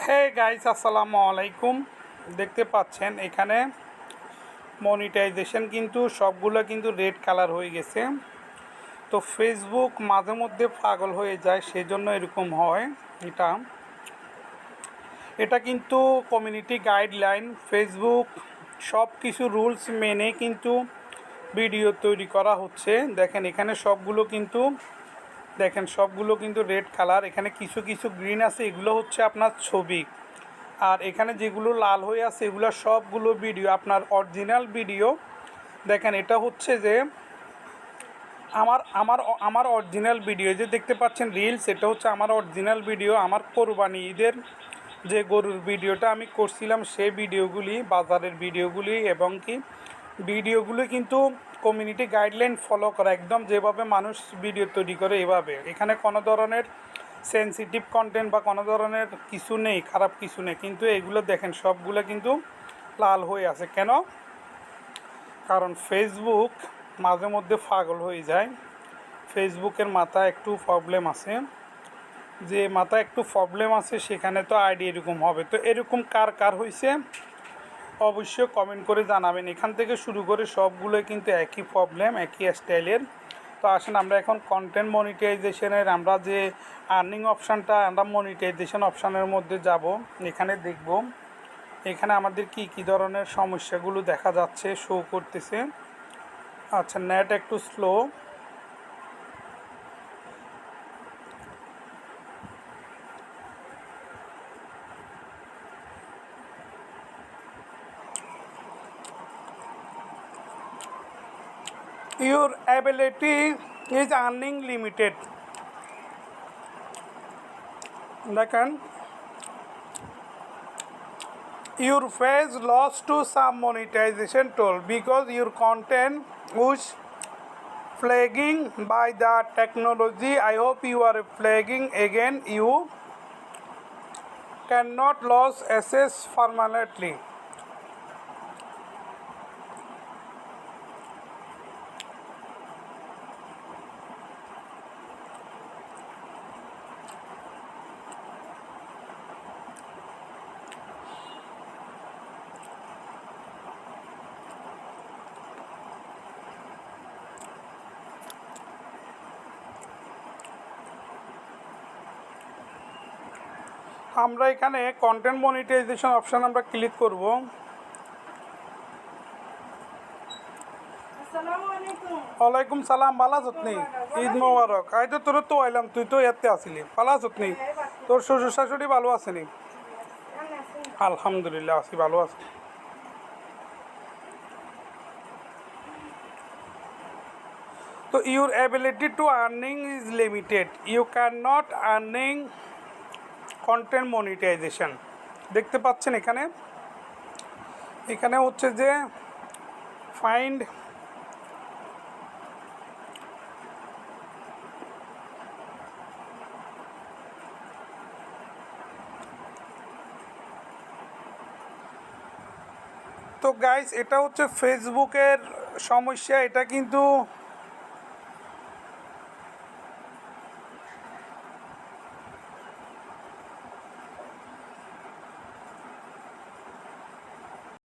Hey guys, আসসালামু আলাইকুম। দেখতে পাচ্ছেন এখানে মনিটাইজেশন কিন্তু সবগুলো কিন্তু রেড কালার হয়ে গেছে। তো ফেসবুক মাঝে মধ্যে পাগল হয়ে যায়, সেজন্য এরকম হয়। এটা এটা কিন্তু কমিউনিটি গাইডলাইন। ফেসবুক সব কিছু রুলস মেনে কিন্তু ভিডিও তৈরি করা হচ্ছে। দেখেন এখানে সবগুলো কিন্তু রেড কালার। এখানে কিছু কিছু গ্রিন আছে, এগুলো হচ্ছে আপনার ছবি। আর এখানে যেগুলো লাল হয়ে আছে এগুলো সবগুলো ভিডিও, আপনার অরিজিনাল ভিডিও। দেখেন এটা হচ্ছে যে আমার আমার আমার অরিজিনাল ভিডিও যে দেখতে পাচ্ছেন রিলস, এটা হচ্ছে আমার অরিজিনাল ভিডিও। আমার কোরবানি ঈদের যে গরুর ভিডিওটা আমি করছিলাম সেই ভিডিওগুলি, বাজারের ভিডিওগুলি এবং কি ভিডিওগুলি কিন্তু কমিউনিটি গাইডলাইন ফলো করা, একদম যেভাবে মানুষ ভিডিও তৈরি করে এভাবে। এখানে কোনো ধরনের সেন্সিটিভ কন্টেন্ট বা কোনো ধরনের কিছু নেই, খারাপ কিছু নেই। কিন্তু এগুলো দেখেন সবগুলো কিন্তু লাল হয়ে আছে কেন? কারণ ফেসবুক মাঝে মধ্যে পাগল হয়ে যায়। ফেসবুকের মাথায় একটু প্রবলেম আছে, যে মাথায় একটু প্রবলেম আছে সেখানে তো আইডি এরকম হবে। তো এরকম কার কার হয়েছে অবশ্যই কমেন্ট করে জানাবেন। এখান থেকে শুরু করে সবগুলোই কিন্তু একই প্রবলেম, একই স্টাইলের। তো আসেন আমরা এখন কন্টেন্ট মনিটাইজেশনের আমরা যে আর্নিং অপশানটা, আমরা মনিটাইজেশন অপশানের মধ্যে যাব। এখানে দেখব এখানে আমাদের কি কি ধরনের সমস্যাগুলো দেখা যাচ্ছে, শো করতেছে। আচ্ছা, নেট একটু slow. Your ability is earning limited. দেখেন your face lost to some monetization tool because your content was flagging by the technology. I hope you are flagging again. You cannot lose access permanently. আমরা এখানে content monetization option আমরা click করব। ওয়ালাইকুম সালাম, ভালো আছত নি? ঈদ মোবারক। I তো তোর তো আইলাম, তুই তো এতে আসিলি, ভালো আছত নি? তোর শ্বশুর শাশুড়ি ভালো আছেনি? আলহামদুলিল্লাহ আছি, ভালো আছি। তো your ability to earning is limited. You cannot earning content monetization. দেখতে পাচ্ছেন এখানে হচ্ছে যে ফাইন্ড তো গাইস, এটা হচ্ছে ফেসবুকের সমস্যা। এটা কিন্তু